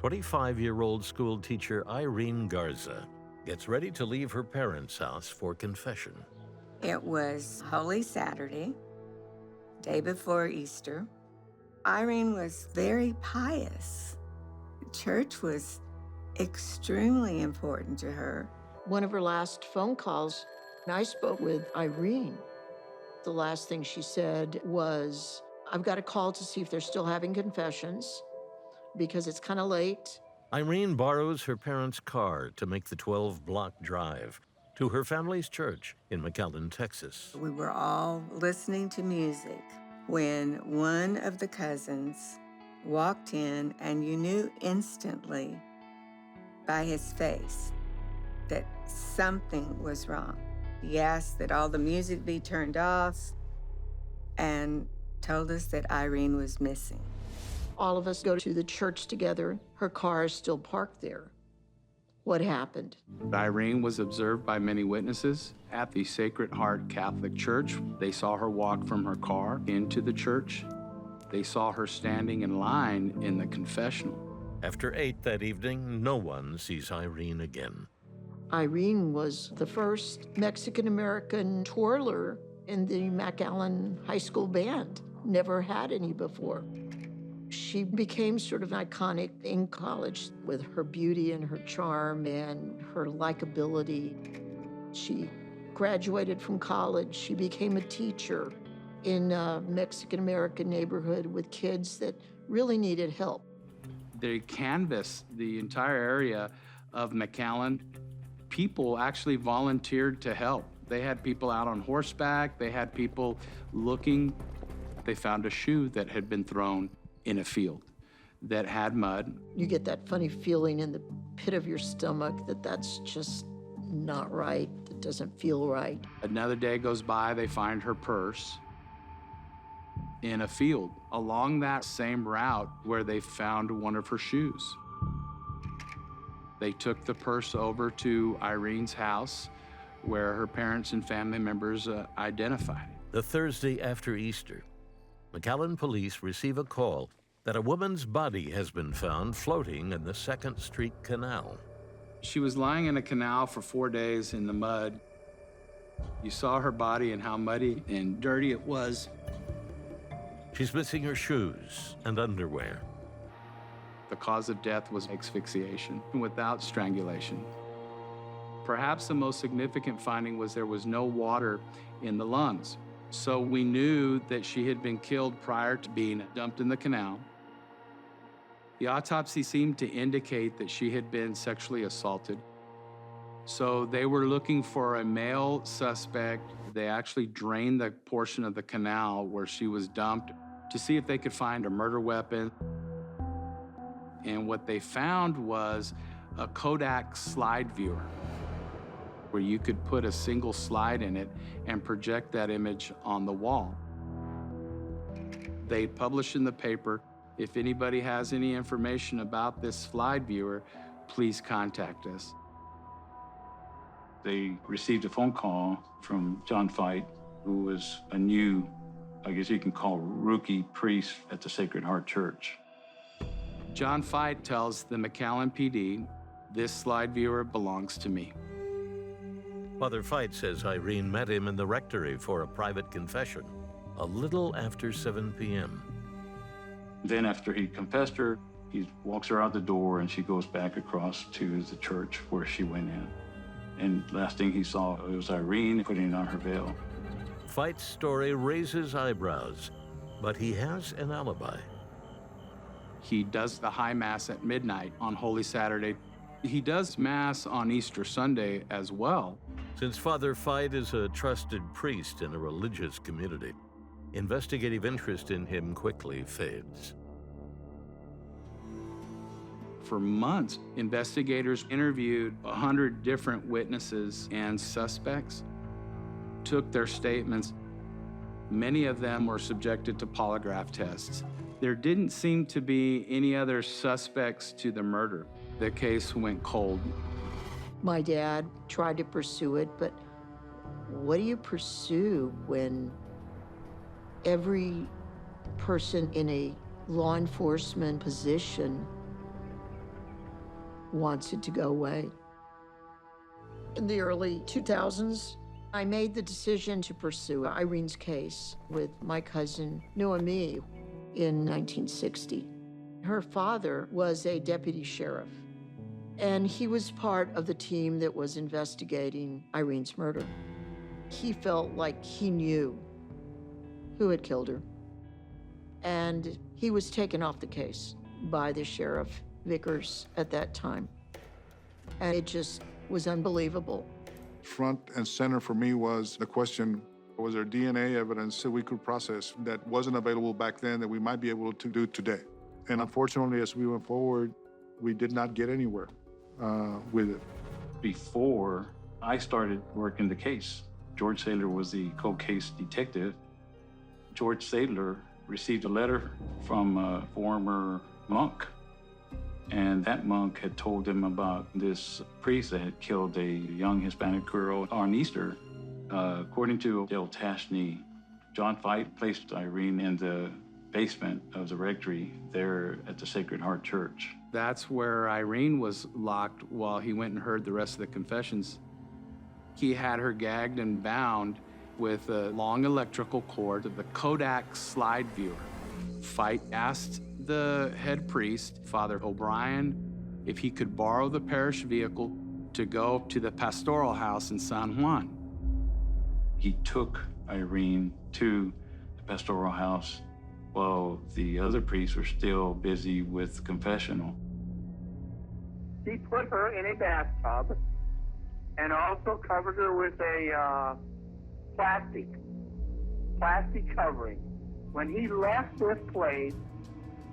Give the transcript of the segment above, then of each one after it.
25-year-old school teacher Irene Garza gets ready to leave her parents' house for confession. It was Holy Saturday, day before Easter. Irene was very pious. Church was extremely important to her. One of her last phone calls, I spoke with Irene. The last thing she said was, I've got a call to see if they're still having confessions because it's kind of late. Irene borrows her parents' car to make the 12-block drive to her family's church in McAllen, Texas. We were all listening to music when one of the cousins walked in, and you knew instantly by his face that something was wrong. He asked that all the music be turned off and told us that Irene was missing. All of us go to the church together. Her car is still parked there. What happened? Irene was observed by many witnesses at the Sacred Heart Catholic Church. They saw her walk from her car into the church. They saw her standing in line in the confessional. After 8 that evening, no one sees Irene again. Irene was the first Mexican-American twirler in the McAllen High School band. Never had any before. She became sort of iconic in college with her beauty and her charm and her likability. She graduated from college. She became a teacher in a Mexican-American neighborhood with kids that really needed help. They canvassed the entire area of McAllen. People actually volunteered to help. They had people out on horseback. They had people looking. They found a shoe that had been thrown in a field that had mud. You get that funny feeling in the pit of your stomach that that's just not right. It doesn't feel right. Another day goes by, they find her purse in a field along that same route where they found one of her shoes. They took the purse over to Irene's house where her parents and family members identified it. The Thursday after Easter, McAllen police receive a call that a woman's body has been found floating in the 2nd Street Canal. She was lying in a canal for 4 days in the mud. You saw her body and how muddy and dirty it was. She's missing her shoes and underwear. The cause of death was asphyxiation without strangulation. Perhaps the most significant finding was there was no water in the lungs. So we knew that she had been killed prior to being dumped in the canal. The autopsy seemed to indicate that she had been sexually assaulted. So they were looking for a male suspect. They actually drained the portion of the canal where she was dumped to see if they could find a murder weapon. And what they found was a Kodak slide viewer, where you could put a single slide in it and project that image on the wall. They published in the paper, if anybody has any information about this slide viewer, please contact us. They received a phone call from John Fight, who was a new, I guess you can call rookie priest at the Sacred Heart Church. John Fight tells the McAllen PD, this slide viewer belongs to me. Father Fight says Irene met him in the rectory for a private confession a little after 7 p.m. Then after he confessed her, he walks her out the door and she goes back across to the church where she went in. And last thing he saw, it was Irene putting on her veil. Fight's story raises eyebrows, but he has an alibi. He does the high mass at midnight on Holy Saturday. He does mass on Easter Sunday as well. Since Father Fight is a trusted priest in a religious community, investigative interest in him quickly fades. For months, investigators interviewed 100 different witnesses and suspects, took their statements. Many of them were subjected to polygraph tests. There didn't seem to be any other suspects to the murder. The case went cold. My dad tried to pursue it, but what do you pursue when every person in a law enforcement position wants it to go away. In the early 2000s, I made the decision to pursue Irene's case with my cousin Noemi in 1960. Her father was a deputy sheriff, and he was part of the team that was investigating Irene's murder. He felt like he knew who had killed her, and he was taken off the case by the sheriff Vickers at that time. And it just was unbelievable. Front and center for me was the question, was there DNA evidence that we could process that wasn't available back then that we might be able to do today? And unfortunately, as we went forward, we did not get anywhere with it. Before I started working the case, George Saylor was the cold case detective. George Saylor received a letter from a former monk, and that monk had told him about this priest that had killed a young Hispanic girl on Easter. According to Dale Tashney, John Fight placed Irene in the basement of the rectory there at the Sacred Heart Church. That's where Irene was locked while he went and heard the rest of the confessions. He had her gagged and bound with a long electrical cord of the Kodak slide viewer. Fight asked the head priest, Father O'Brien, if he could borrow the parish vehicle to go to the pastoral house in San Juan. He took Irene to the pastoral house while the other priests were still busy with confessional. He put her in a bathtub and also covered her with a plastic covering. When he left this place,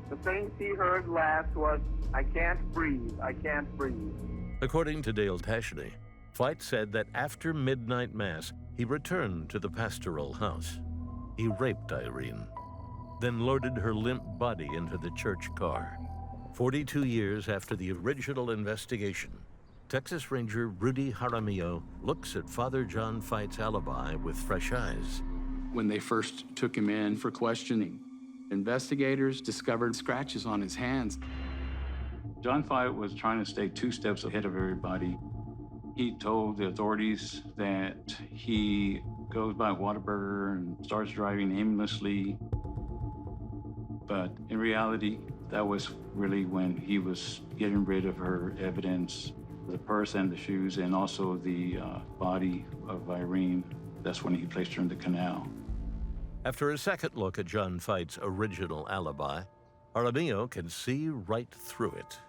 the things he heard last was, "I can't breathe, I can't breathe." According to Dale Tashney, Fight said that after midnight mass, he returned to the pastoral house. He raped Irene, then loaded her limp body into the church car. 42 years after the original investigation, Texas Ranger Rudy Jaramillo looks at Father John Fight's alibi with fresh eyes. When they first took him in for questioning, investigators discovered scratches on his hands. John Fight was trying to stay 2 steps ahead of everybody. He told the authorities that he goes by Whataburger and starts driving aimlessly. But in reality, that was really when he was getting rid of her evidence, the purse and the shoes, and also the body of Irene. That's when he placed her in the canal. After a second look at John Fight's original alibi, Jaramillo can see right through it,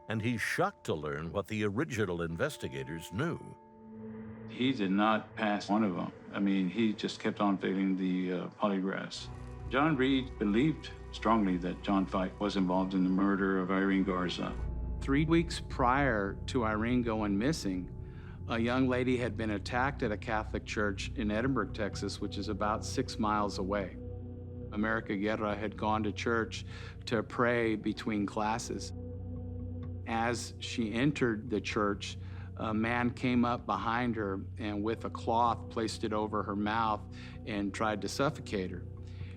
and he's shocked to learn what the original investigators knew. He did not pass one of them. I mean, he just kept on failing the polygraphs. John Reed believed strongly that John Fight was involved in the murder of Irene Garza. 3 weeks prior to Irene going missing, a young lady had been attacked at a Catholic church in Edinburgh, Texas, which is about 6 miles away. America Guerra had gone to church to pray between classes. As she entered the church, a man came up behind her and with a cloth placed it over her mouth and tried to suffocate her.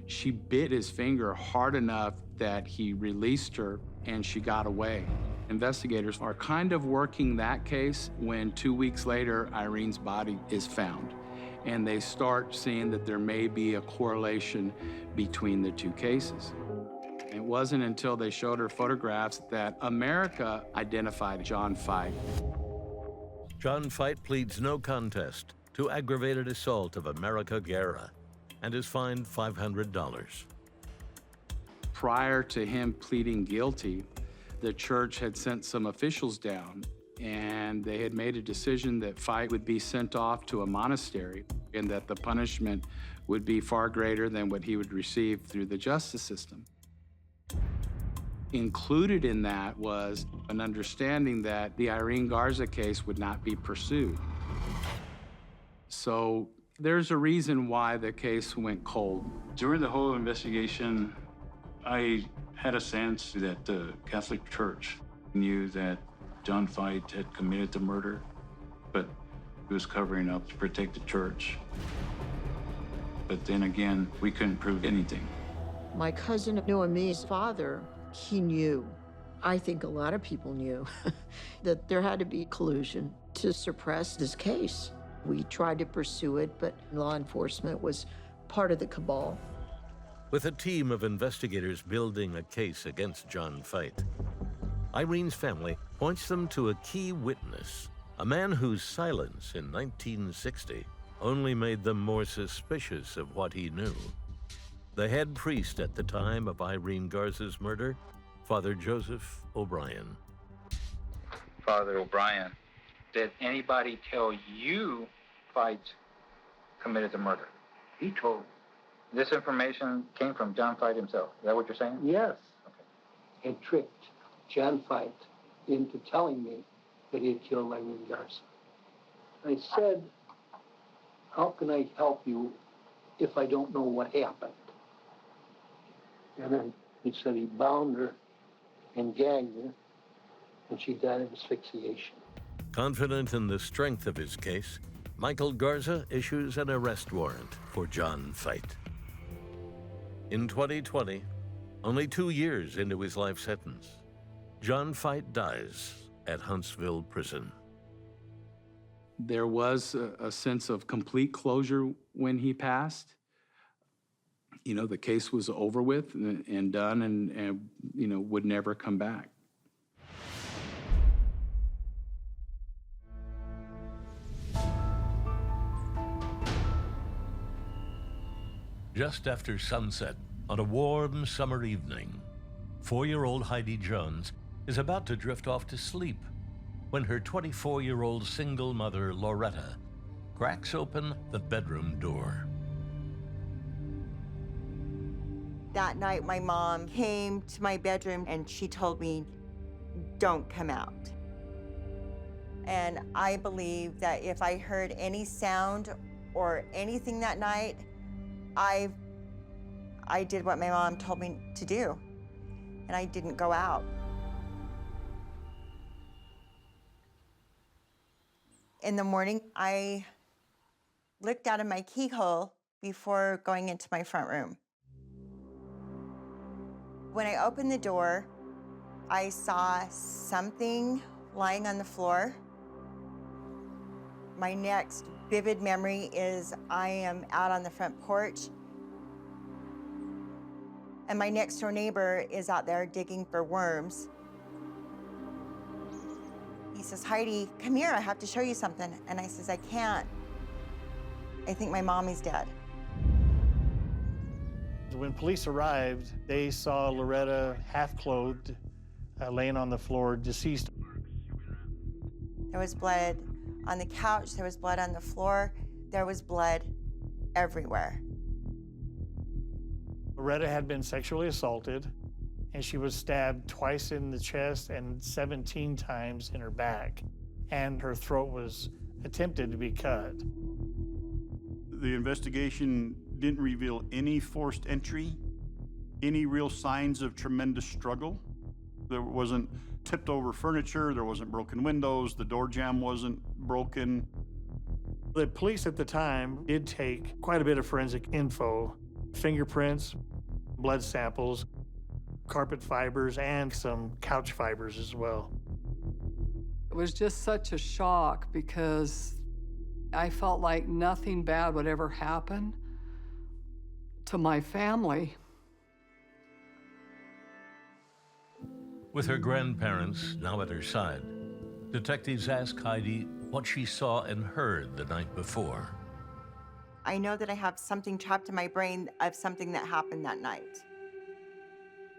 She bit his finger hard enough that he released her and she got away. Investigators are kind of working that case when 2 weeks later, Irene's body is found. And they start seeing that there may be a correlation between the two cases. It wasn't until they showed her photographs that America identified John Fight. John Fight pleads no contest to aggravated assault of America Guerra and is fined $500. Prior to him pleading guilty, the church had sent some officials down and they had made a decision that Fight would be sent off to a monastery and that the punishment would be far greater than what he would receive through the justice system. Included in that was an understanding that the Irene Garza case would not be pursued. So there's a reason why the case went cold. During the whole investigation, I had a sense that the Catholic Church knew that John Fight had committed the murder, but he was covering up to protect the church. But then again, we couldn't prove anything. My cousin Noemi's father, he knew I think a lot of people knew that there had to be collusion to suppress this case. We tried to pursue it, but law enforcement was part of the cabal. With a team of investigators building a case against John Fite, Irene's family points them to a key witness, a man whose silence in 1960 only made them more suspicious of what he knew. The head priest at the time of Irene Garza's murder, Father Joseph O'Brien. Father O'Brien, did anybody tell you Fite committed the murder? He told me. This information came from John Fite himself. Is that what you're saying? Yes. Okay. Had tricked John Fite into telling me that he had killed Irene Garza. I said, how can I help you if I don't know what happened? And then he said he bound her and gagged her, and she died of asphyxiation. Confident in the strength of his case, Michael Garza issues an arrest warrant for John Fite. In 2020, only 2 years into his life sentence, John Fite dies at Huntsville Prison. There was a sense of complete closure when he passed. You know, the case was over with and done and you know, would never come back. Just after sunset, on a warm summer evening, 4-year-old Heidi Jones is about to drift off to sleep when her 24-year-old single mother, Loretta, cracks open the bedroom door. That night, my mom came to my bedroom and she told me, don't come out. And I believe that if I heard any sound or anything that night, I did what my mom told me to do, and I didn't go out. In the morning, I looked out of my keyhole before going into my front room. When I opened the door, I saw something lying on the floor. My next vivid memory is I am out on the front porch, and my next door neighbor is out there digging for worms. He says, Heidi, come here, I have to show you something. And I says, I can't. I think my mommy's dead. When police arrived, they saw Loretta half-clothed, laying on the floor, deceased. There was blood on the couch, there was blood on the floor, there was blood everywhere. Loretta had been sexually assaulted, and she was stabbed twice in the chest and 17 times in her back, and her throat was attempted to be cut. The investigation didn't reveal any forced entry, any real signs of tremendous struggle. There wasn't tipped over furniture, there wasn't broken windows, the door jamb wasn't broken. The police at the time did take quite a bit of forensic info, fingerprints, blood samples, carpet fibers, and some couch fibers as well. It was just such a shock because I felt like nothing bad would ever happen to my family. With her grandparents now at her side, detectives ask Heidi what she saw and heard the night before. I know that I have something trapped in my brain of something that happened that night.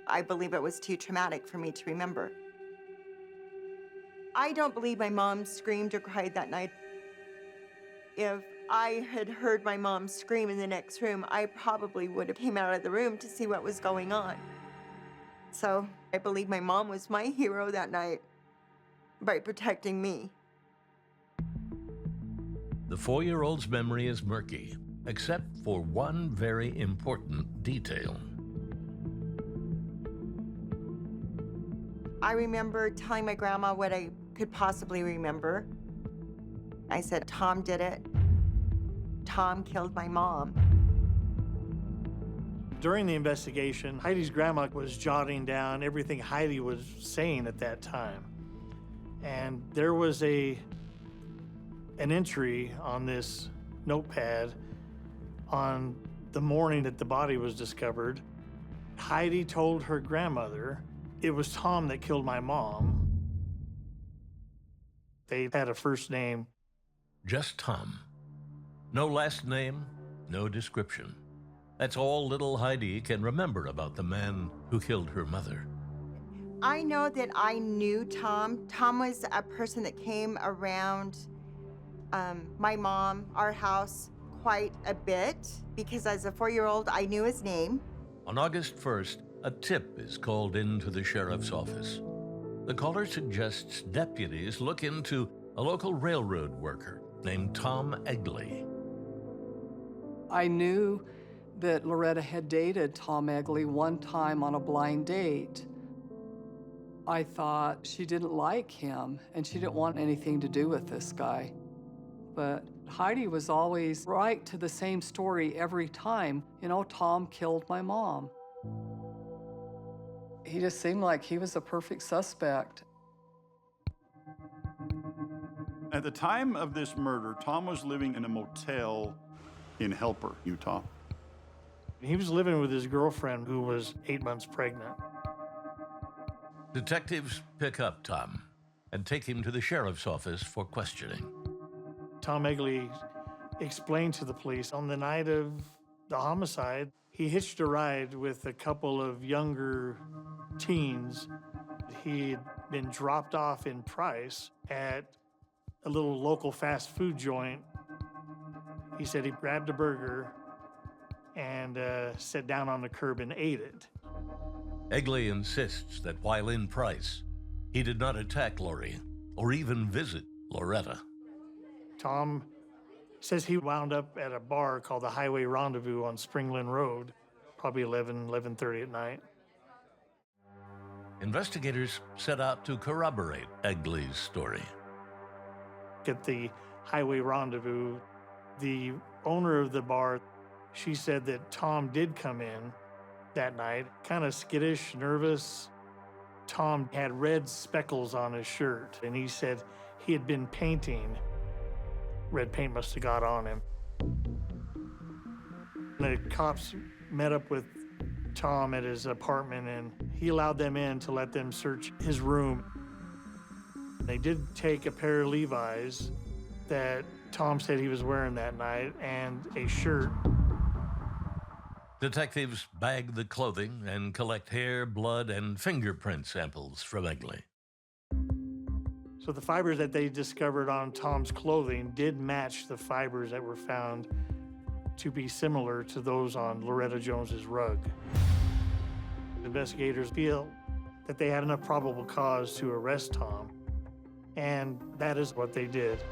I believe it was too traumatic for me to remember. I don't believe my mom screamed or cried that night. If I had heard my mom scream in the next room, I probably would have came out of the room to see what was going on. So I believe my mom was my hero that night by protecting me. The 4-year-old's memory is murky, except for one very important detail. I remember telling my grandma what I could possibly remember. I said, Tom did it. Tom killed my mom. During the investigation, Heidi's grandma was jotting down everything Heidi was saying at that time. And there was an entry on this notepad on the morning that the body was discovered. Heidi told her grandmother, "It was Tom that killed my mom." They had a first name. Just Tom. No last name, no description. That's all little Heidi can remember about the man who killed her mother. I know that I knew Tom. Tom was a person that came around my mom, our house, quite a bit, because as a 4-year-old, I knew his name. On August 1st, a tip is called into the sheriff's office. The caller suggests deputies look into a local railroad worker named Tom Egley. I knew that Loretta had dated Tom Egley one time on a blind date. I thought she didn't like him and she didn't want anything to do with this guy. But Heidi was always right to the same story every time. You know, Tom killed my mom. He just seemed like he was a perfect suspect. At the time of this murder, Tom was living in a motel in Helper, Utah. He was living with his girlfriend who was 8 months pregnant. Detectives pick up Tom and take him to the sheriff's office for questioning. Tom Egley explained to the police on the night of the homicide, he hitched a ride with a couple of younger teens. He'd been dropped off in Price at a little local fast food joint. He said he grabbed a burger and sat down on the curb and ate it. Egley insists that while in Price, he did not attack Lori or even visit Loretta. Tom says he wound up at a bar called the Highway Rendezvous on Springland Road, probably 11:30 at night. Investigators set out to corroborate Egley's story. At the Highway Rendezvous, the owner of the bar, she said that Tom did come in that night, kind of skittish, nervous. Tom had red speckles on his shirt, and he said he had been painting. Red paint must have got on him. The cops met up with Tom at his apartment, and he allowed them in to let them search his room. They did take a pair of Levi's that Tom said he was wearing that night and a shirt. Detectives bag the clothing and collect hair, blood, and fingerprint samples from Egley. So the fibers that they discovered on Tom's clothing did match the fibers that were found to be similar to those on Loretta Jones's rug. Investigators feel that they had enough probable cause to arrest Tom, and that is what they did.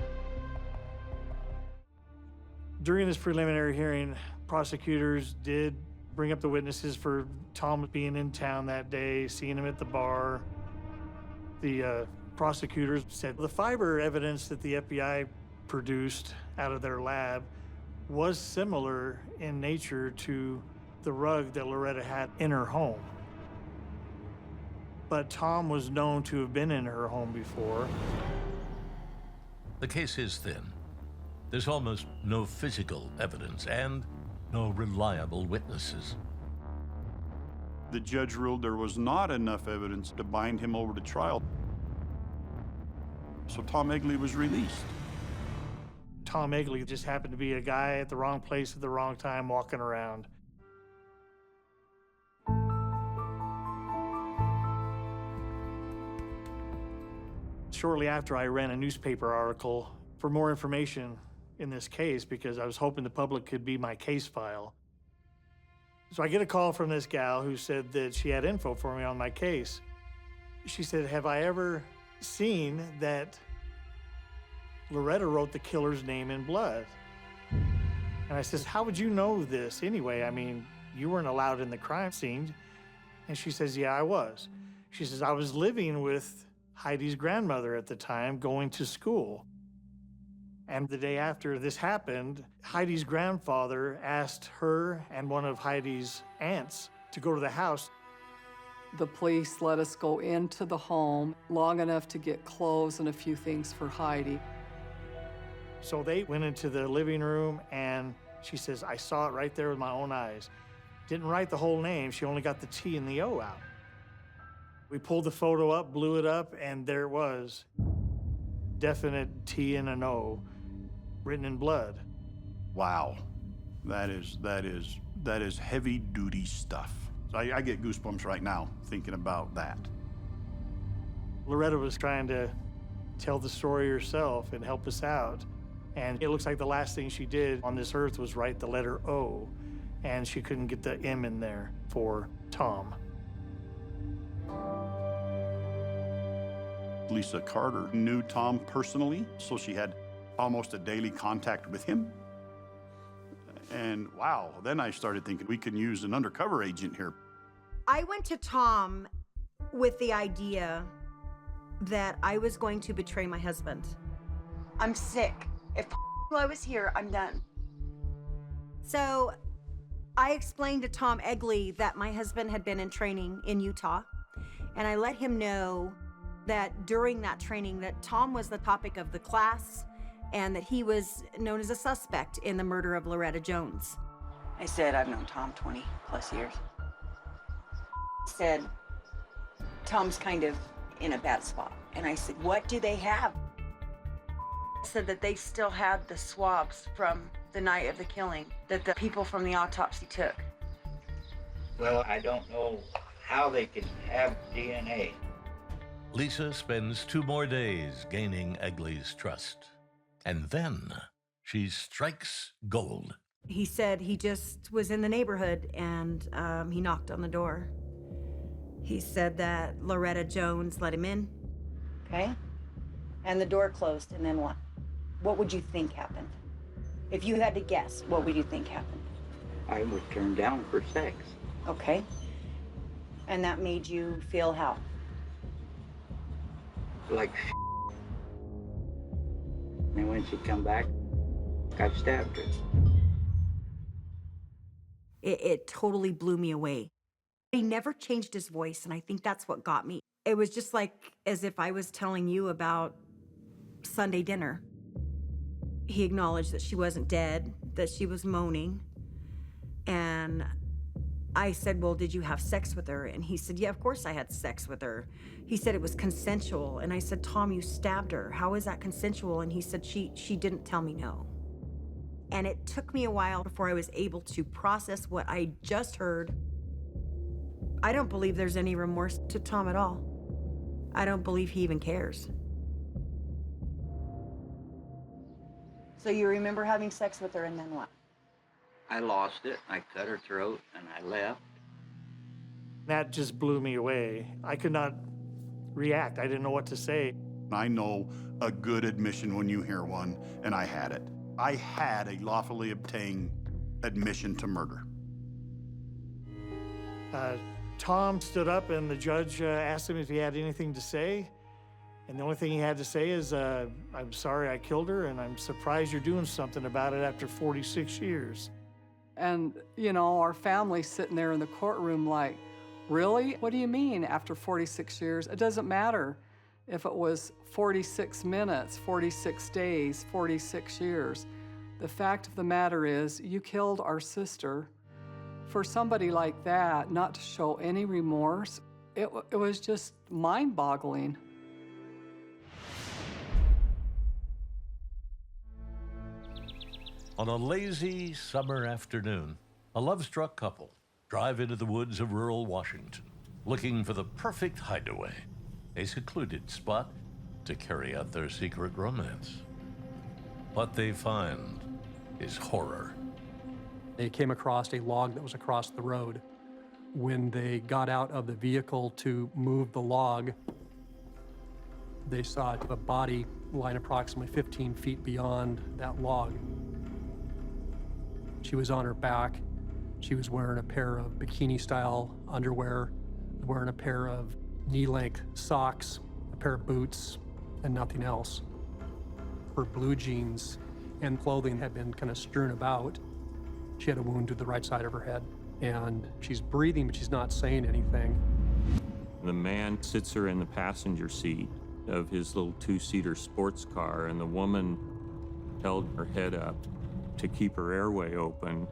During this preliminary hearing, prosecutors did bring up the witnesses for Tom being in town that day, seeing him at the bar. The prosecutors said the fiber evidence that the FBI produced out of their lab was similar in nature to the rug that Loretta had in her home. But Tom was known to have been in her home before. The case is thin. There's almost no physical evidence and no reliable witnesses. The judge ruled there was not enough evidence to bind him over to trial. So Tom Egley was released. Tom Egley just happened to be a guy at the wrong place at the wrong time walking around. Shortly after, I ran a newspaper article for more information in this case because I was hoping the public could be my case file. So I get a call from this gal who said that she had info for me on my case. She said, "Have I ever seen that Loretta wrote the killer's name in blood?" And I says, "How would you know this anyway? I mean, you weren't allowed in the crime scene." And she says, "Yeah, I was." She says, "I was living with Heidi's grandmother at the time, going to school." And the day after this happened, Heidi's grandfather asked her and one of Heidi's aunts to go to the house. The police let us go into the home long enough to get clothes and a few things for Heidi. So they went into the living room, and she says, I saw it right there with my own eyes. Didn't write the whole name, she only got the T and the O out. We pulled the photo up, blew it up, and there it was. Definite T and an O, written in blood. Wow, that is heavy-duty stuff. So I get goosebumps right now thinking about that. Loretta was trying to tell the story herself and help us out. And it looks like the last thing she did on this earth was write the letter O, and she couldn't get the M in there for Tom. Lisa Carter knew Tom personally, so she had almost a daily contact with him. And wow, then I started thinking we can use an undercover agent here. I went to Tom with the idea that I was going to betray my husband. I'm sick. If I was here, I'm done. So I explained to Tom Egley that my husband had been in training in Utah, and I let him know that during that training that Tom was the topic of the class and that he was known as a suspect in the murder of Loretta Jones. I said, I've known Tom 20 plus years. He said, Tom's kind of in a bad spot. And I said, what do they have? Said that they still had the swabs from the night of the killing that the people from the autopsy took. Well, I don't know how they can have DNA. Lisa spends 2 more days gaining Egley's trust. And then she strikes gold. He said he just was in the neighborhood and he knocked on the door. He said that Loretta Jones let him in. Okay. And the door closed, and then what? What would you think happened? If you had to guess, what would you think happened? I was turned down for sex. Okay. And that made you feel how? Like and when she come back, I stabbed her. It totally blew me away. He never changed his voice, and I think that's what got me. It was just like as if I was telling you about Sunday dinner. He acknowledged that she wasn't dead, that she was moaning. And I said, well, did you have sex with her? And he said, yeah, of course I had sex with her. He said it was consensual. And I said, Tom, you stabbed her. How is that consensual? And he said, she didn't tell me no. And it took me a while before I was able to process what I just heard. I don't believe there's any remorse to Tom at all. I don't believe he even cares. So you remember having sex with her, and then what? I lost it. I cut her throat, and I left. That just blew me away. I could not react. I didn't know what to say. I know a good admission when you hear one, and I had it. I had a lawfully obtained admission to murder. Tom stood up, and the judge asked him if he had anything to say. And the only thing he had to say is, I'm sorry I killed her, and I'm surprised you're doing something about it after 46 years. And, you know, our family's sitting there in the courtroom like, really? What do you mean after 46 years? It doesn't matter if it was 46 minutes, 46 days, 46 years. The fact of the matter is you killed our sister. For somebody like that not to show any remorse, it was just mind-boggling. On a lazy summer afternoon, a love-struck couple drive into the woods of rural Washington, looking for the perfect hideaway, a secluded spot to carry out their secret romance. What they find is horror. They came across a log that was across the road. When they got out of the vehicle to move the log, they saw a body lying approximately 15 feet beyond that log. She was on her back. She was wearing a pair of bikini-style underwear, wearing a pair of knee-length socks, a pair of boots, and nothing else. Her blue jeans and clothing had been kind of strewn about. She had a wound to the right side of her head, and she's breathing, but she's not saying anything. The man sits her in the passenger seat of his little two-seater sports car, and the woman held her head up to keep her airway open.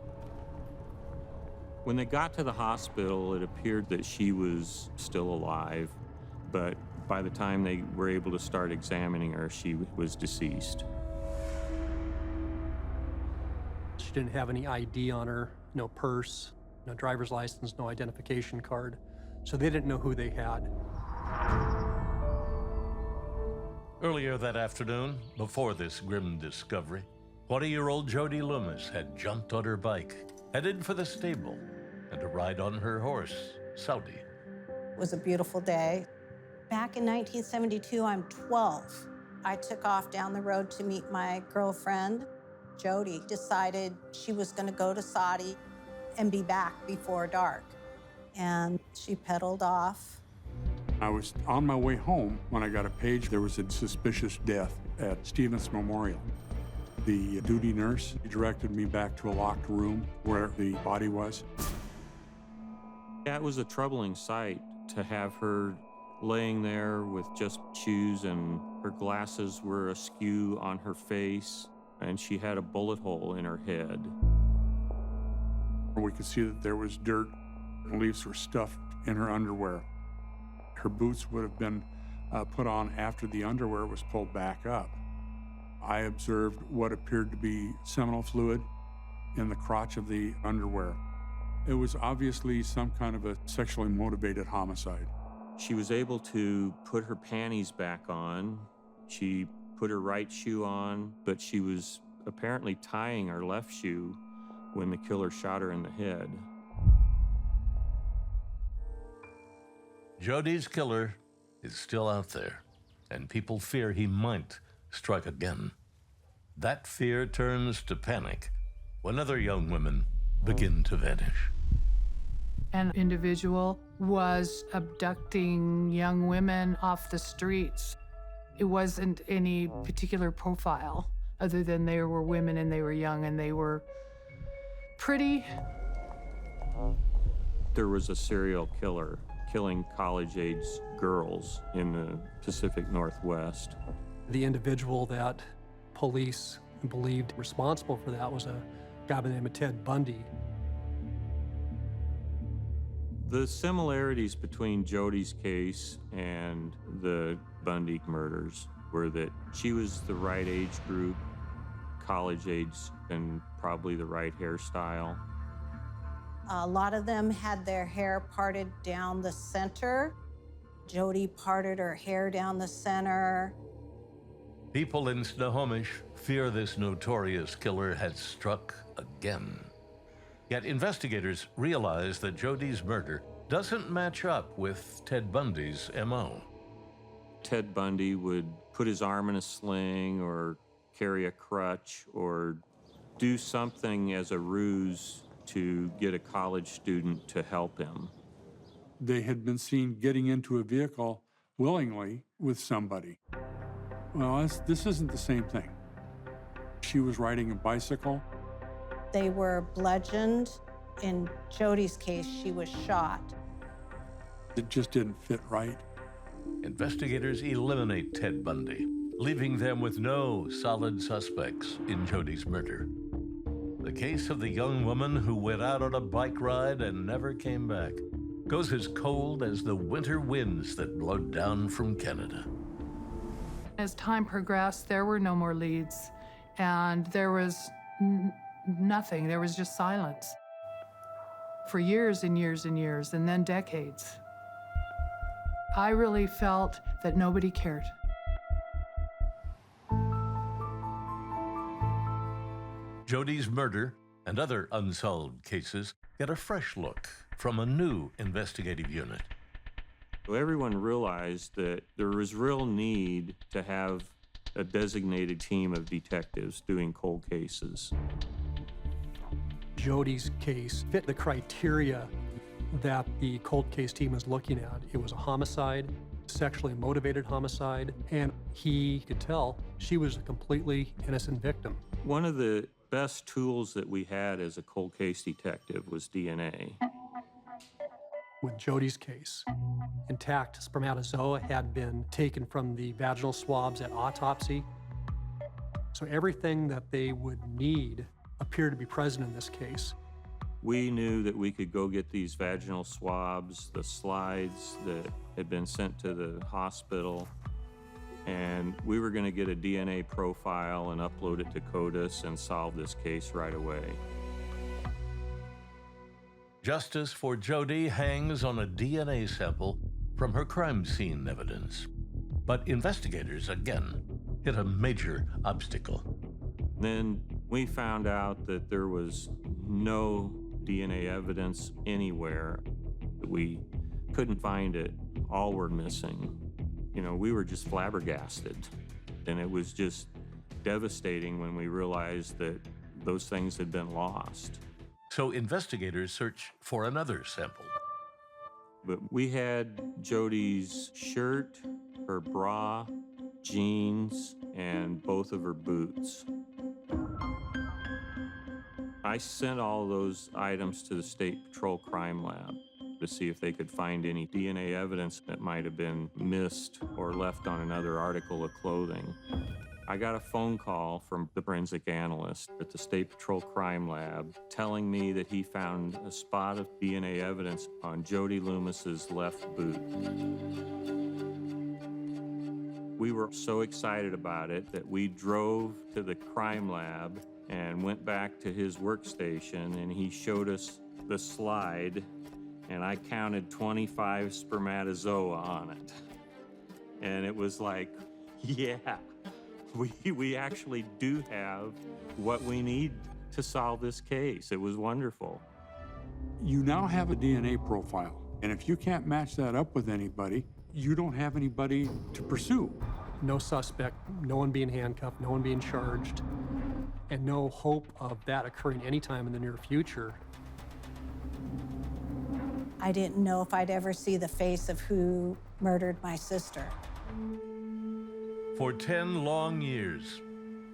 When they got to the hospital, it appeared that she was still alive, but by the time they were able to start examining her, she was deceased. She didn't have any ID on her, no purse, no driver's license, no identification card, so they didn't know who they had. Earlier that afternoon, before this grim discovery, 20-year-old Jody Loomis had jumped on her bike, headed for the stable, and to ride on her horse, Saudi. It was a beautiful day. Back in 1972, I'm 12. I took off down the road to meet my girlfriend. Jody decided she was going to go to Saudi and be back before dark. And she pedaled off. I was on my way home when I got a page. There was a suspicious death at Stevens Memorial. The duty nurse directed me back to a locked room where the body was. That was a troubling sight to have her laying there with just shoes, and her glasses were askew on her face, and she had a bullet hole in her head. We could see that there was dirt and leaves were stuffed in her underwear. Her boots would have been put on after the underwear was pulled back up. I observed what appeared to be seminal fluid in the crotch of the underwear. It was obviously some kind of a sexually motivated homicide. She was able to put her panties back on. She put her right shoe on, but she was apparently tying her left shoe when the killer shot her in the head. Jody's killer is still out there, and people fear he might strike again. That fear turns to panic when other young women begin to vanish. An individual was abducting young women off the streets. It wasn't any particular profile other than they were women and they were young and they were pretty. There was a serial killer killing college-age girls in the Pacific Northwest. The individual that police believed responsible for that was a guy by the name of Ted Bundy. The similarities between Jody's case and the Bundy murders were that she was the right age group, college age, and probably the right hairstyle. A lot of them had their hair parted down the center. Jody parted her hair down the center. People in Snohomish fear this notorious killer has struck again. Yet investigators realize that Jody's murder doesn't match up with Ted Bundy's MO. Ted Bundy would put his arm in a sling or carry a crutch or do something as a ruse to get a college student to help him. They had been seen getting into a vehicle willingly with somebody. Well, this isn't the same thing. She was riding a bicycle. They were bludgeoned. In Jody's case, she was shot. It just didn't fit right. Investigators eliminate Ted Bundy, leaving them with no solid suspects in Jody's murder. The case of the young woman who went out on a bike ride and never came back goes as cold as the winter winds that blow down from Canada. As time progressed, there were no more leads, and there was nothing. There was just silence for years and years and years, and then decades. I really felt that nobody cared. Jody's murder and other unsolved cases get a fresh look from a new investigative unit. Everyone realized that there was real need to have a designated team of detectives doing cold cases. Jody's case fit the criteria that the cold case team was looking at. It was a homicide, sexually motivated homicide, and he could tell she was a completely innocent victim. One of the best tools that we had as a cold case detective was DNA. With Jody's case, intact spermatozoa had been taken from the vaginal swabs at autopsy. So everything that they would need appeared to be present in this case. We knew that we could go get these vaginal swabs, the slides that had been sent to the hospital, and we were going to get a DNA profile and upload it to CODEST and solve this case right away. Justice for Jody hangs on a DNA sample from her crime scene evidence. But investigators, again, hit a major obstacle. Then we found out that there was no DNA evidence anywhere. We couldn't find it. All were missing. You know, we were just flabbergasted. And it was just devastating when we realized that those things had been lost. So investigators search for another sample. But we had Jody's shirt, her bra, jeans, and both of her boots. I sent all those items to the State Patrol Crime Lab to see if they could find any DNA evidence that might have been missed or left on another article of clothing. I got a phone call from the forensic analyst at the State Patrol Crime Lab telling me that he found a spot of DNA evidence on Jody Loomis's left boot. We were so excited about it that we drove to the crime lab and went back to his workstation, and he showed us the slide, and I counted 25 spermatozoa on it. And it was like, yeah, we actually do have what we need to solve this case. It was wonderful. You now have a DNA profile, and if you can't match that up with anybody, you don't have anybody to pursue. No suspect, no one being handcuffed, no one being charged, and no hope of that occurring anytime in the near future. I didn't know if I'd ever see the face of who murdered my sister. For 10 long years,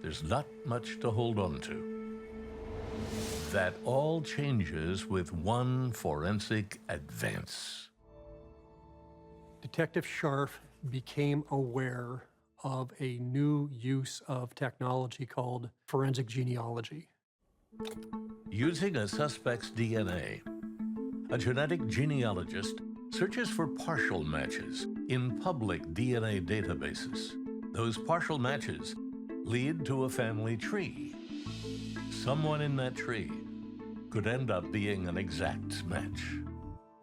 there's not much to hold on to. That all changes with one forensic advance. Detective Scharf became aware of a new use of technology called forensic genealogy. Using a suspect's DNA, a genetic genealogist searches for partial matches in public DNA databases. Those partial matches lead to a family tree. Someone in that tree could end up being an exact match.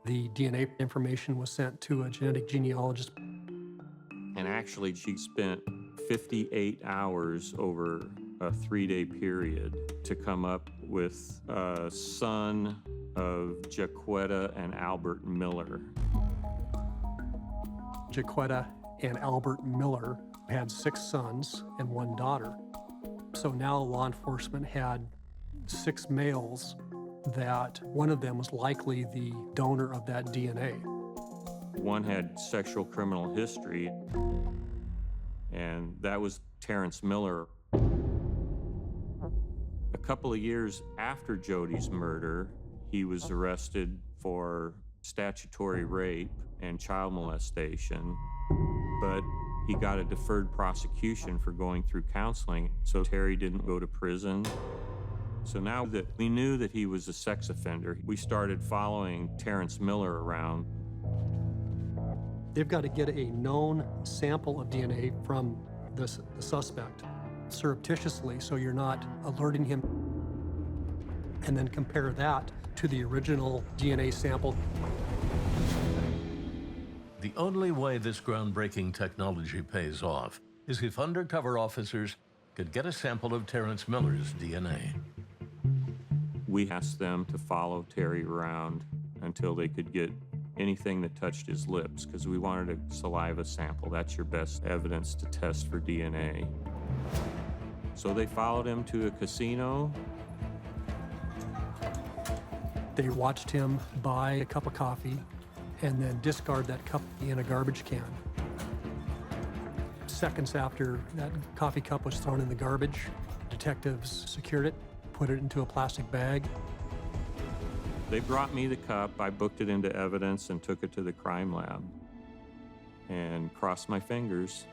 The DNA information was sent to a genetic genealogist. And actually, she spent 58 hours over a 3-day period to come up with a son of Jaquetta and Albert Miller. Jaquetta and Albert Miller had 6 sons and 1 daughter. So now law enforcement had 6 males that one of them was likely the donor of that DNA. One had sexual criminal history, and that was Terrence Miller. A couple of years after Jody's murder, he was arrested for statutory rape and child molestation, but he got a deferred prosecution for going through counseling, so Terry didn't go to prison. So now that we knew that he was a sex offender, we started following Terrence Miller around. They've got to get a known sample of DNA from the suspect surreptitiously, so you're not alerting him, and then compare that to the original DNA sample. The only way this groundbreaking technology pays off is if undercover officers could get a sample of Terrence Miller's DNA. We asked them to follow Terry around until they could get anything that touched his lips, because we wanted a saliva sample. That's your best evidence to test for DNA. So they followed him to a casino. They watched him buy a cup of coffee and then discard that cup in a garbage can. Seconds after that coffee cup was thrown in the garbage, detectives secured it, put it into a plastic bag. They brought me the cup, I booked it into evidence and took it to the crime lab and crossed my fingers.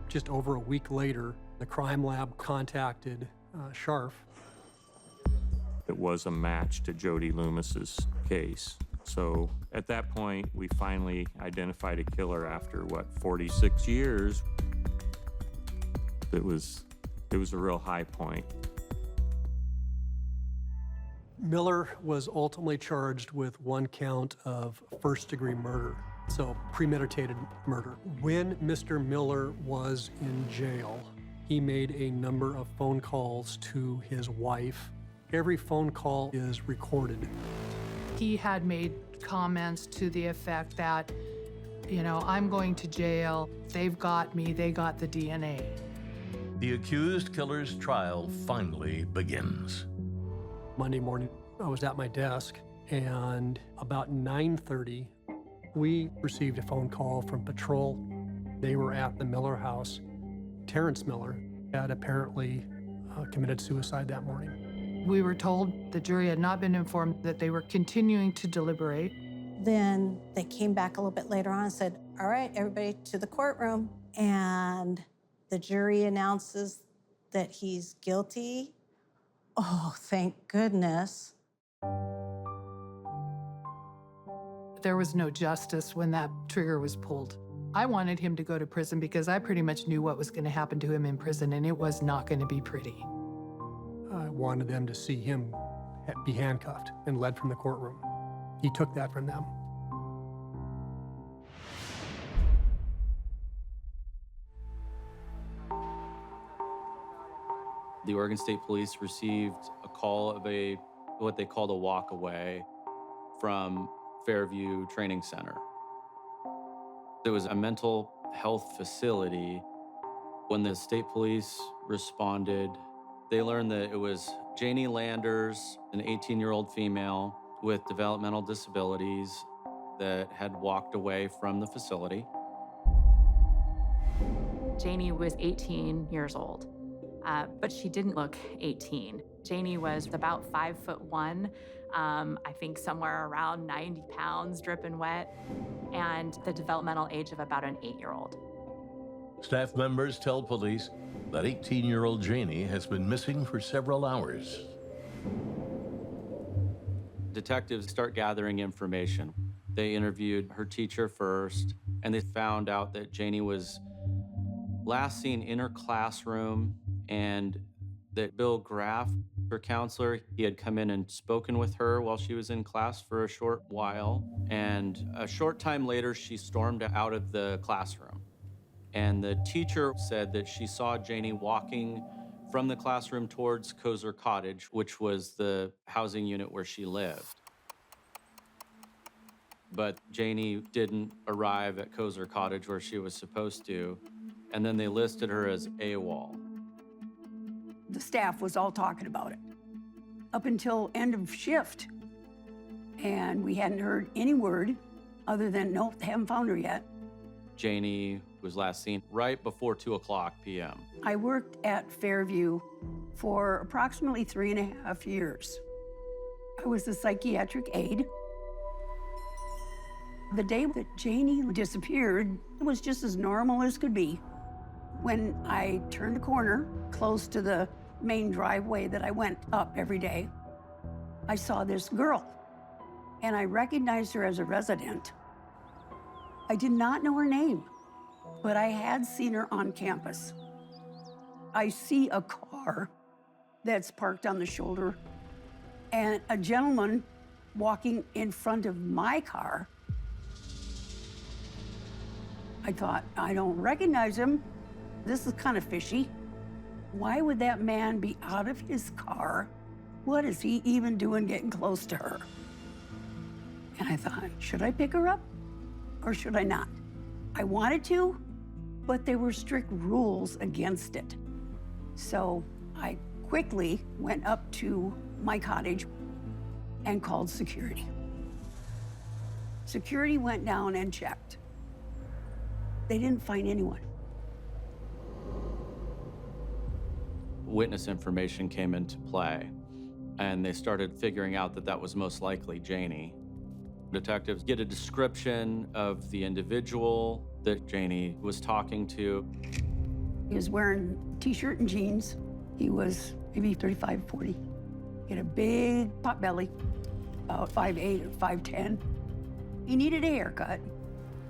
Just over a week later, the crime lab contacted Scharf. It was a match to Jody Loomis's case. So at that point, we finally identified a killer after, 46 years? It was a real high point. Miller was ultimately charged with 1 count of first-degree murder, so premeditated murder. When Mr. Miller was in jail, he made a number of phone calls to his wife. Every phone call is recorded. He had made comments to the effect that, I'm going to jail, they've got me, they got the DNA. The accused killer's trial finally begins. Monday morning, I was at my desk, and about 9:30, we received a phone call from patrol. They were at the Miller house. Terrence Miller had apparently committed suicide that morning. We were told the jury had not been informed that they were continuing to deliberate. Then they came back a little bit later on and said, all right, everybody to the courtroom. And the jury announces that he's guilty. Oh, thank goodness. There was no justice when that trigger was pulled. I wanted him to go to prison because I pretty much knew what was going to happen to him in prison, and it was not going to be pretty. I wanted them to see him be handcuffed and led from the courtroom. He took that from them. The Oregon State Police received a call of what they called a walk away from Fairview Training Center. It was a mental health facility. When the state police responded, they learned that it was Janie Landers, an 18-year-old female with developmental disabilities that had walked away from the facility. Janie was 18 years old, but she didn't look 18. Janie was about 5'1", I think somewhere around 90 pounds, dripping wet, and the developmental age of about an 8-year-old. Staff members tell police that 18-year-old Janie has been missing for several hours. Detectives start gathering information. They interviewed her teacher first, and they found out that Janie was last seen in her classroom, and that Bill Graff, her counselor, he had come in and spoken with her while she was in class for a short while. And a short time later, she stormed out of the classroom. And the teacher said that she saw Janie walking from the classroom towards Kozer Cottage, which was the housing unit where she lived. But Janie didn't arrive at Kozer Cottage where she was supposed to, and then they listed her as AWOL. The staff was all talking about it up until end of shift. And we hadn't heard any word other than, nope, they haven't found her yet. Janie was last seen right before 2:00 p.m. I worked at Fairview for approximately 3.5 years. I was a psychiatric aide. The day that Janie disappeared, it was just as normal as could be. When I turned a corner close to the main driveway that I went up every day, I saw this girl, and I recognized her as a resident. I did not know her name, but I had seen her on campus. I see a car that's parked on the shoulder and a gentleman walking in front of my car. I thought, I don't recognize him. This is kind of fishy. Why would that man be out of his car? What is he even doing getting close to her? And I thought, should I pick her up or should I not? I wanted to, but there were strict rules against it. So I quickly went up to my cottage and called security. Security went down and checked. They didn't find anyone. Witness information came into play, and they started figuring out that that was most likely Janie. Detectives get a description of the individual that Janie was talking to. He was wearing a t-shirt and jeans. He was maybe 35, 40. He had a big pot belly, about 5'8" or 5'10". He needed a haircut.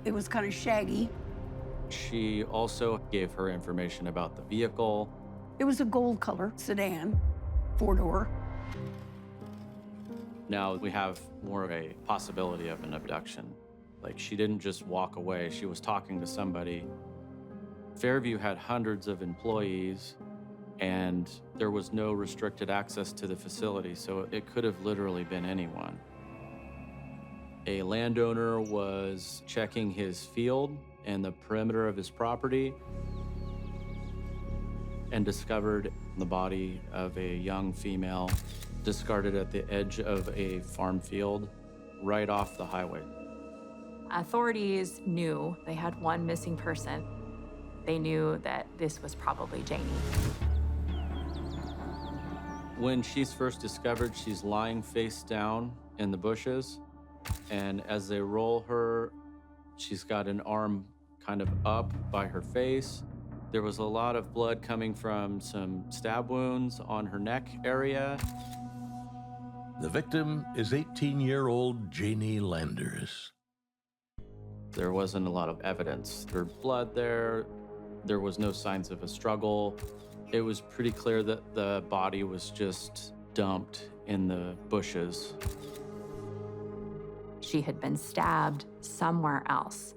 It was kind of shaggy. She also gave her information about the vehicle. It was a gold color sedan, 4-door. Now we have more of a possibility of an abduction. Like, she didn't just walk away, she was talking to somebody. Fairview had hundreds of employees, and there was no restricted access to the facility, so it could have literally been anyone. A landowner was checking his field and the perimeter of his property and discovered the body of a young female discarded at the edge of a farm field right off the highway. Authorities knew they had one missing person. They knew that this was probably Janie. When she's first discovered, she's lying face down in the bushes, and as they roll her, she's got an arm kind of up by her face. There was a lot of blood coming from some stab wounds on her neck area. The victim is 18-year-old Janie Landers. There wasn't a lot of evidence. There was blood there. There was no signs of a struggle. It was pretty clear that the body was just dumped in the bushes. She had been stabbed somewhere else,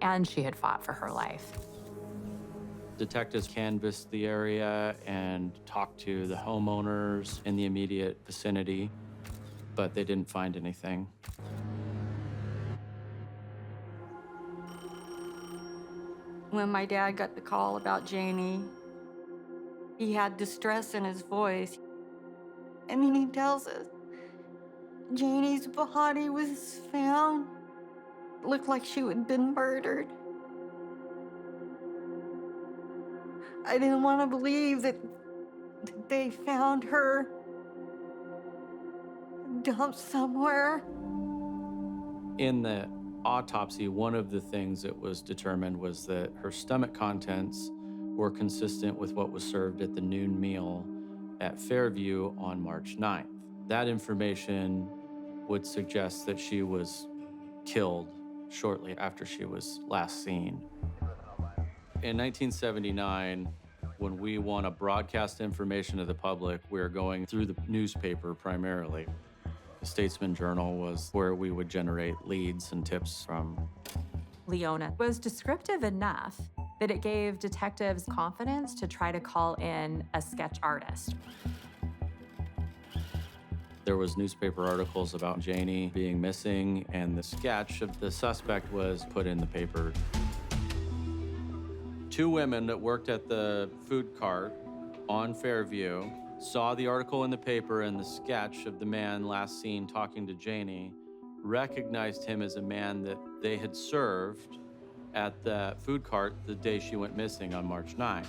and she had fought for her life. Detectives canvassed the area and talked to the homeowners in the immediate vicinity, but they didn't find anything. When my dad got the call about Janie, he had distress in his voice. And then he tells us, Janie's body was found. It looked like she had been murdered. I didn't want to believe that they found her dumped somewhere. In the autopsy, one of the things that was determined was that her stomach contents were consistent with what was served at the noon meal at Fairview on March 9th. That information would suggest that she was killed shortly after she was last seen. In 1979, when we want to broadcast information to the public, we were going through the newspaper primarily. The Statesman Journal was where we would generate leads and tips from. Leona was descriptive enough that it gave detectives confidence to try to call in a sketch artist. There was newspaper articles about Janie being missing, and the sketch of the suspect was put in the paper. Two women that worked at the food cart on Fairview saw the article in the paper and the sketch of the man last seen talking to Janie, recognized him as a man that they had served at the food cart the day she went missing on March 9th.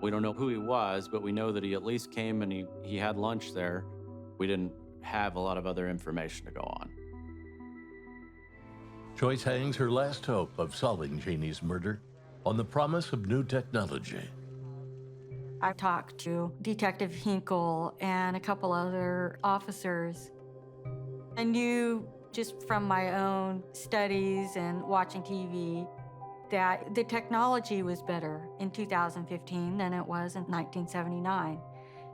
We don't know who he was, but we know that he at least came and he had lunch there. We didn't have a lot of other information to go on. Chuest hangs her last hope of solving Janie's murder on the promise of new technology. I talked to Detective Hinkle and a couple other officers. I knew just from my own studies and watching TV that the technology was better in 2015 than it was in 1979.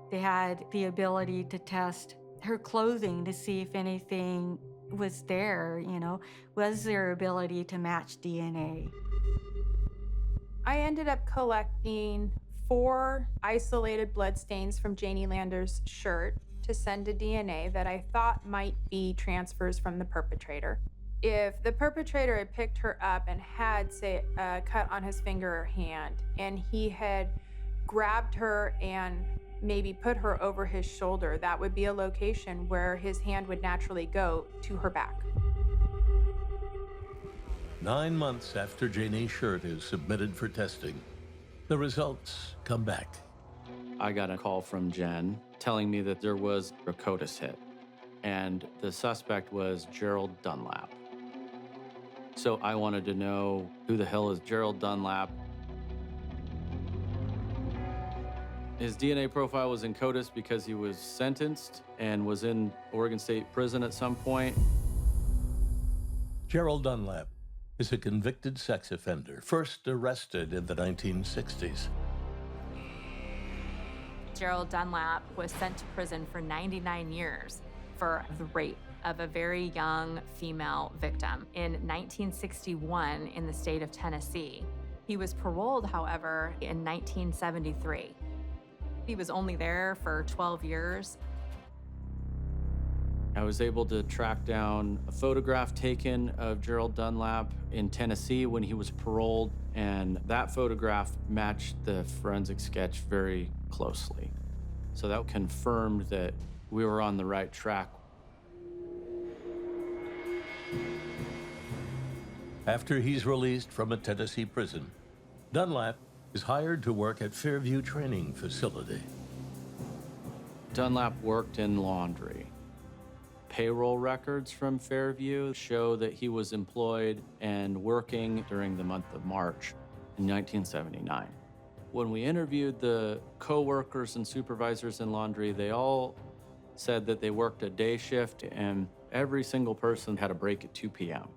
They had the ability to test her clothing to see if anything was there, was there ability to match DNA. I ended up collecting 4 isolated bloodstains from Janie Landers' shirt to send to DNA that I thought might be transfers from the perpetrator. If the perpetrator had picked her up and had, say, a cut on his finger or hand, and he had grabbed her and maybe put her over his shoulder, that would be a location where his hand would naturally go to her back. 9 months after Janie's shirt is submitted for testing, the results come back. I got a call from Jen telling me that there was a CODEST hit, and the suspect was Gerald Dunlap. So I wanted to know, who the hell is Gerald Dunlap? His DNA profile was in CODEST because he was sentenced and was in Oregon State Prison at some point. Gerald Dunlap is a convicted sex offender, first arrested in the 1960s. Gerald Dunlap was sent to prison for 99 years for the rape of a very young female victim in 1961 in the state of Tennessee. He was paroled, however, in 1973. He was only there for 12 years. I was able to track down a photograph taken of Gerald Dunlap in Tennessee when he was paroled, and that photograph matched the forensic sketch very closely. So that confirmed that we were on the right track. After he's released from a Tennessee prison, Dunlap is hired to work at Fairview Training Facility. Dunlap worked in laundry. Payroll records from Fairview show that he was employed and working during the month of March in 1979. When we interviewed the co-workers and supervisors in laundry, they all said that they worked a day shift, and every single person had a break at 2 p.m.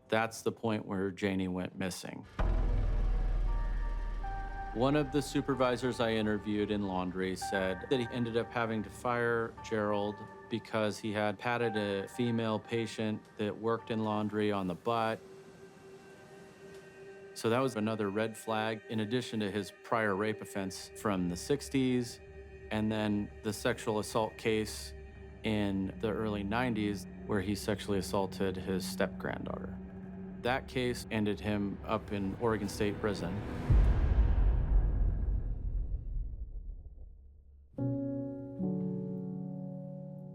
That's the point where Janie went missing. One of the supervisors I interviewed in laundry said that he ended up having to fire Gerald because he had patted a female patient that worked in laundry on the butt. So that was another red flag, in addition to his prior rape offense from the 60s, and then the sexual assault case in the early 90s where he sexually assaulted his step-granddaughter. That case ended him up in Oregon State Prison.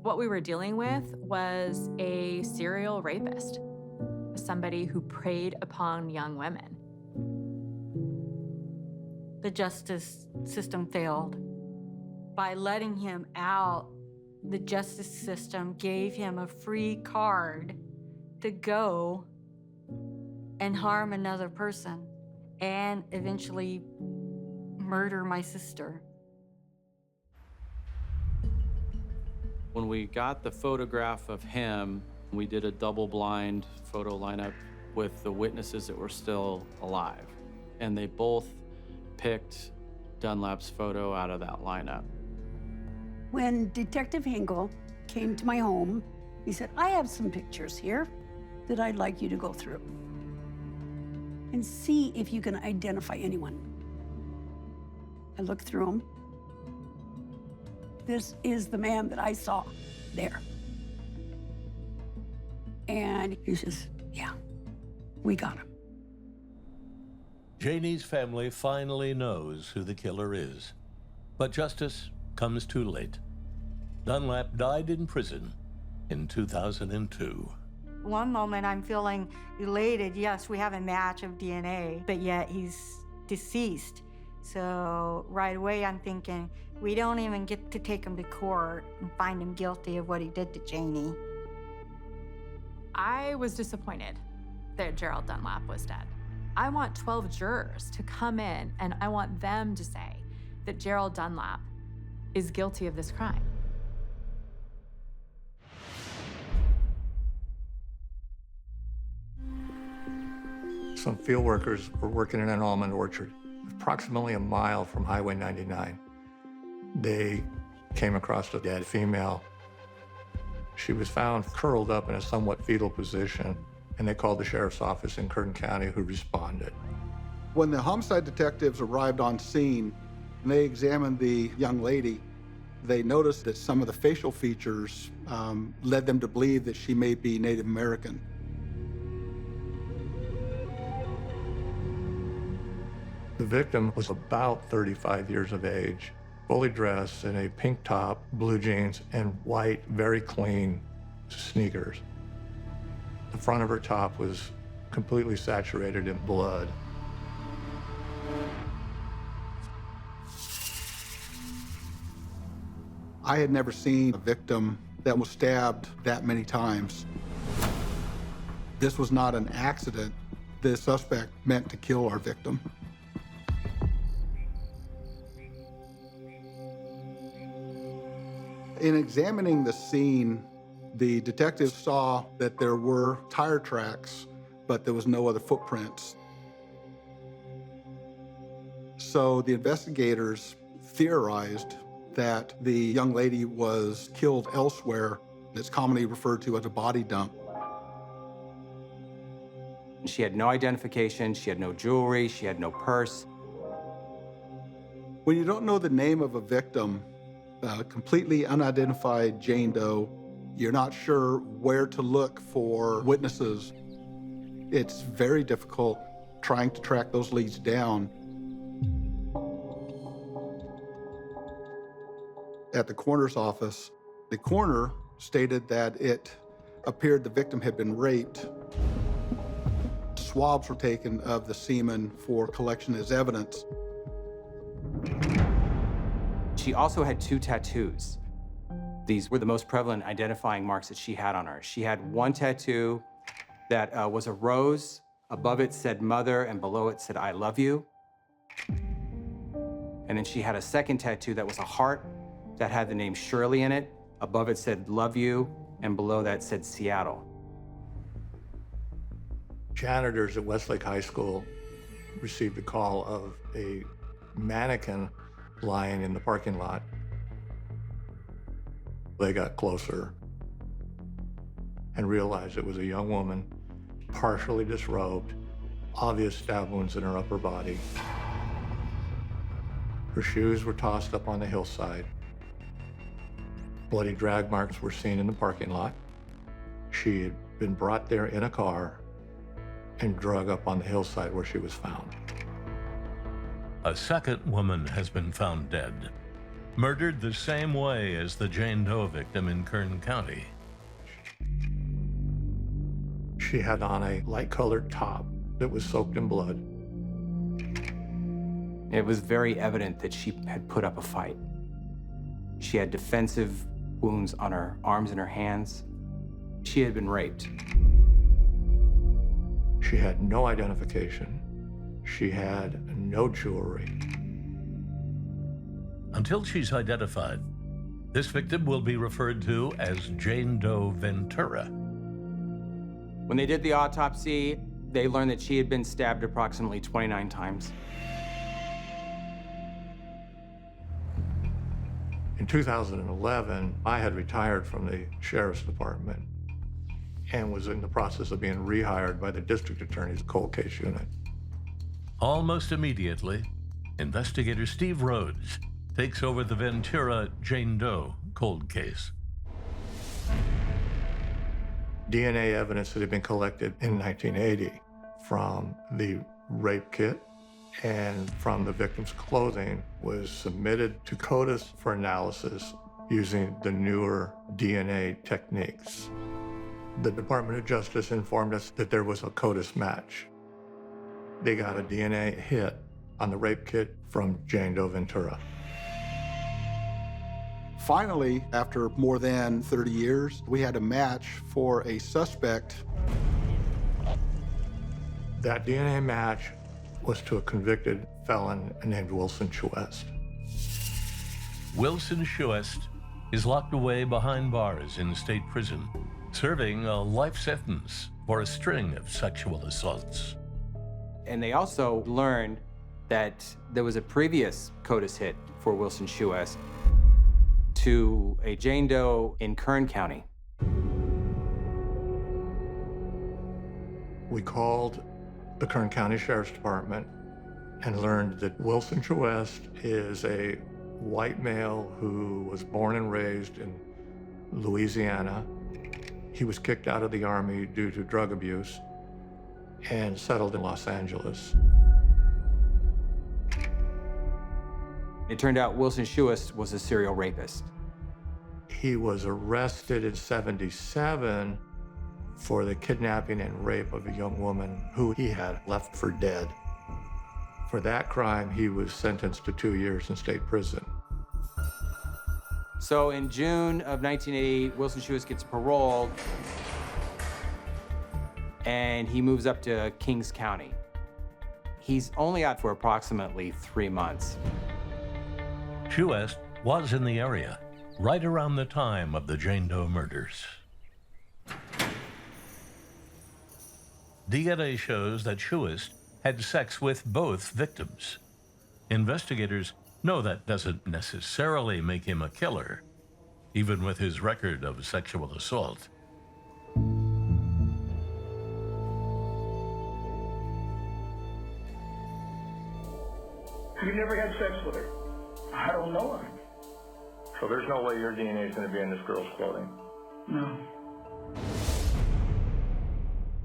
What we were dealing with was a serial rapist, somebody who preyed upon young women. The justice system failed. By letting him out, the justice system gave him a free card to go and harm another person and eventually murder my sister. When we got the photograph of him, we did a double-blind photo lineup with the witnesses that were still alive. And they both picked Dunlap's photo out of that lineup. When Detective Hinkle came to my home, he said, I have some pictures here that I'd like you to go through and see if you can identify anyone. I looked through them. This is the man that I saw there. And he says, yeah, we got him. Janie's family finally knows who the killer is, but justice comes too late. Dunlap died in prison in 2002. One moment I'm feeling elated. Yes, we have a match of DNA, but yet he's deceased. So right away I'm thinking, we don't even get to take him to court and find him guilty of what he did to Janie. I was disappointed that Gerald Dunlap was dead. I want 12 jurors to come in and I want them to say that Gerald Dunlap is guilty of this crime. Some field workers were working in an almond orchard, approximately a mile from Highway 99. They came across a dead female. She was found curled up in a somewhat fetal position, and they called the sheriff's office in Kern County, who responded. When the homicide detectives arrived on scene and they examined the young lady, they noticed that some of the facial features led them to believe that she may be Native American. The victim was about 35 years of age, fully dressed in a pink top, blue jeans, and white, very clean sneakers. The front of her top was completely saturated in blood. I had never seen a victim that was stabbed that many times. This was not an accident. The suspect meant to kill our victim. In examining the scene, the detectives saw that there were tire tracks, but there was no other footprints. So the investigators theorized that the young lady was killed elsewhere. It's commonly referred to as a body dump. She had no identification, she had no jewelry, she had no purse. When you don't know the name of a victim, completely unidentified Jane Doe, you're not sure where to look for witnesses. It's very difficult trying to track those leads down. At the coroner's office, the coroner stated that it appeared the victim had been raped. Swabs were taken of the semen for collection as evidence. She also had 2 tattoos. These were the most prevalent identifying marks that she had on her. She had one tattoo that was a rose. Above it said mother, and below it said, I love you. And then she had a second tattoo that was a heart that had the name Shirley in it. Above it said, love you, and below that said Seattle. Janitors at Westlake High School received a call of a mannequin lying in the parking lot. They got closer and realized it was a young woman, partially disrobed, obvious stab wounds in her upper body. Her shoes were tossed up on the hillside. Bloody drag marks were seen in the parking lot. She had been brought there in a car and drug up on the hillside where she was found. A second woman has been found dead, murdered the same way as the Jane Doe victim in Kern County. She had on a light-colored top that was soaked in blood. It was very evident that she had put up a fight. She had defensive wounds on her arms and her hands. She had been raped. She had no identification. She had no jewelry. Until she's identified, this victim will be referred to as Jane Doe Ventura. When they did the autopsy, they learned that she had been stabbed approximately 29 times. In 2011, I had retired from the Sheriff's Department and was in the process of being rehired by the District Attorney's Cold Case Unit. Almost immediately, investigator Steve Rhodes takes over the Ventura Jane Doe cold case. DNA evidence that had been collected in 1980 from the rape kit and from the victim's clothing was submitted to CODEST for analysis using the newer DNA techniques. The Department of Justice informed us that there was a CODEST match. They got a DNA hit on the rape kit from Jane Doe Ventura. Finally, after more than 30 years, we had a match for a suspect. That DNA match was to a convicted felon named Wilson Chuest. Wilson Chuest is locked away behind bars in state prison, serving a life sentence for a string of sexual assaults. And they also learned that there was a previous CODEST hit for Wilson Chuest to a Jane Doe in Kern County. We called the Kern County Sheriff's Department and learned that Wilson Chuest is a white male who was born and raised in Louisiana. He was kicked out of the Army due to drug abuse and settled in Los Angeles. It turned out Wilson Chuest was a serial rapist. He was arrested in '77 for the kidnapping and rape of a young woman who he had left for dead. For that crime, he was sentenced to 2 years in state prison. So in June of 1980, Wilson Chuest gets paroled, and he moves up to Kings County. He's only out for approximately 3 months. Chuest was in the area right around the time of the Jane Doe murders. DNA shows that Chuest had sex with both victims. Investigators know that doesn't necessarily make him a killer, even with his record of sexual assault. You never had sex with her? I don't know her. So there's no way your DNA is going to be in this girl's clothing? No.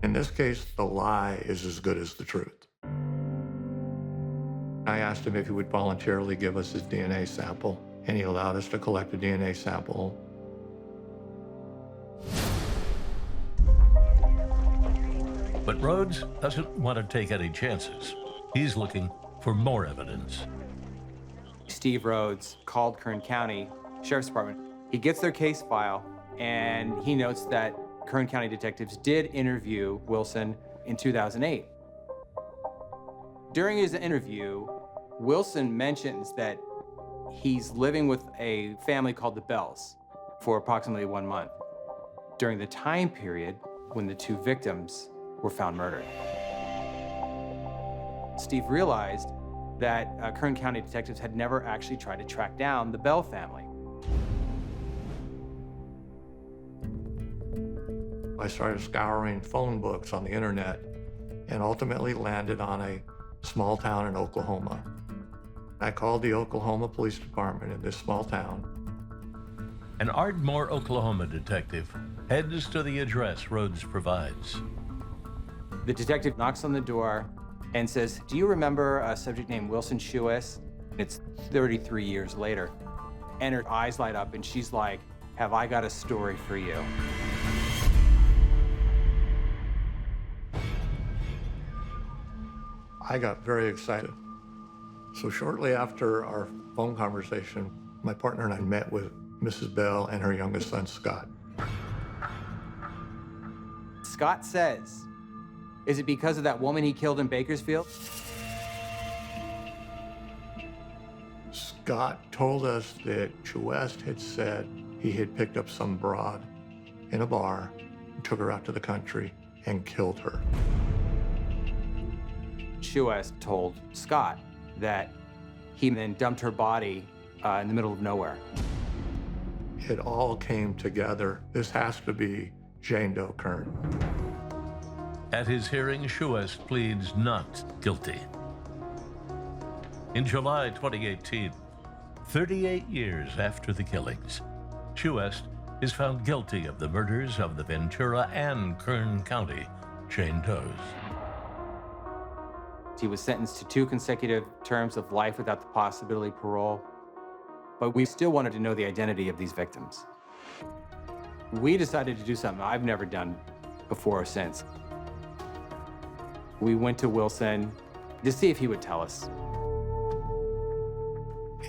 In this case, the lie is as good as the truth. I asked him if he would voluntarily give us his DNA sample, and he allowed us to collect a DNA sample. But Rhodes doesn't want to take any chances. He's looking for more evidence. Steve Rhodes called Kern County Sheriff's Department. He gets their case file, and he notes that Kern County detectives did interview Wilson in 2008. During his interview, Wilson mentions that he's living with a family called the Bells for approximately 1 month during the time period when the 2 victims were found murdered. Steve realized that Kern County detectives had never actually tried to track down the Bell family. I started scouring phone books on the internet and ultimately landed on a small town in Oklahoma. I called the Oklahoma Police Department in this small town. An Ardmore, Oklahoma detective heads to the address Rhodes provides. The detective knocks on the door and says, "Do you remember a subject named Wilson Chuest?" It's 33 years later. And her eyes light up and she's like, "Have I got a story for you?" I got very excited. So shortly after our phone conversation, my partner and I met with Mrs. Bell and her youngest son, Scott. Scott says, "Is it because of that woman he killed in Bakersfield?" Scott told us that Chuest had said he had picked up some broad in a bar, took her out to the country, and killed her. Chuest told Scott that he then dumped her body in the middle of nowhere. It all came together. This has to be Jane Doe Kern. At his hearing, Chuest pleads not guilty. In July 2018, 38 years after the killings, Chuest is found guilty of the murders of the Ventura and Kern County Jane Does. He was sentenced to 2 consecutive terms of life without the possibility of parole, but we still wanted to know the identity of these victims. We decided to do something I've never done before or since. We went to Wilson to see if he would tell us.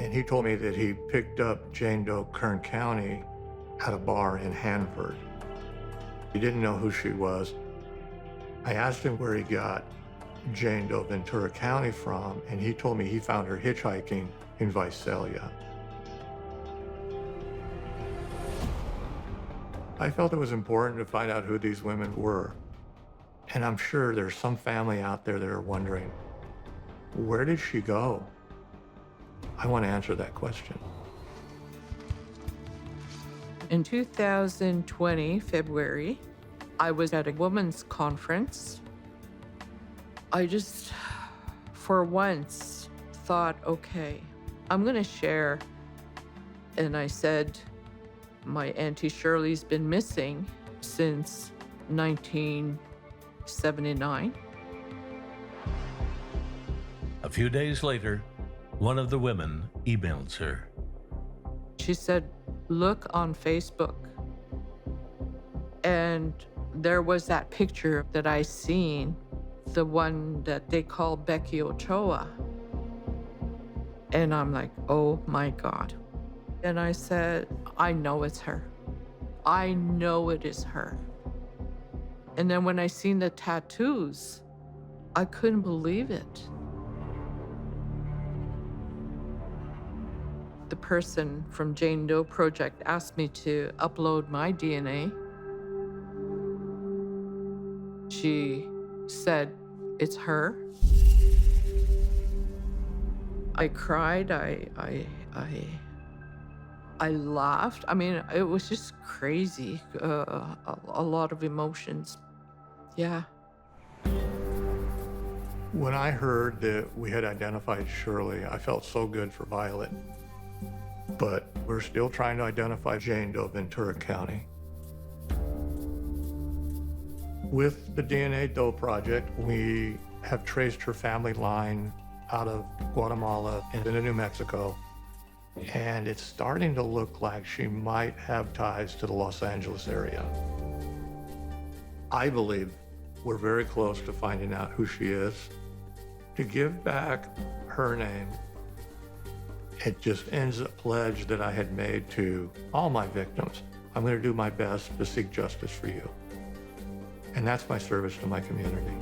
And he told me that he picked up Jane Doe Kern County at a bar in Hanford. He didn't know who she was. I asked him where he got Jane Doe Ventura County from, and he told me he found her hitchhiking in Visalia. I felt it was important to find out who these women were. And I'm sure there's some family out there that are wondering, where did she go? I want to answer that question. In 2020, February, I was at a women's conference. I just, for once, thought, okay, I'm gonna share. And I said, my Auntie Shirley's been missing since 1979. A few days later, One of the women emails her. She said, look on Facebook. And there was that picture that I seen, the one that they call Becky Ochoa. And I'm like, oh my God. And I said, I know it's her. I know it is her. And then when I seen the tattoos, I couldn't believe it. The person from Jane Doe Project asked me to upload my DNA. She said, it's her. I cried, I laughed. I mean, it was just crazy, a lot of emotions. Yeah. When I heard that we had identified Shirley, I felt so good for Violet. But we're still trying to identify Jane Doe, Ventura County. With the DNA Doe Project, we have traced her family line out of Guatemala and into New Mexico. And it's starting to look like she might have ties to the Los Angeles area. I believe we're very close to finding out who she is. To give back her name, it just ends a pledge that I had made to all my victims. I'm going to do my best to seek justice for you. And that's my service to my community.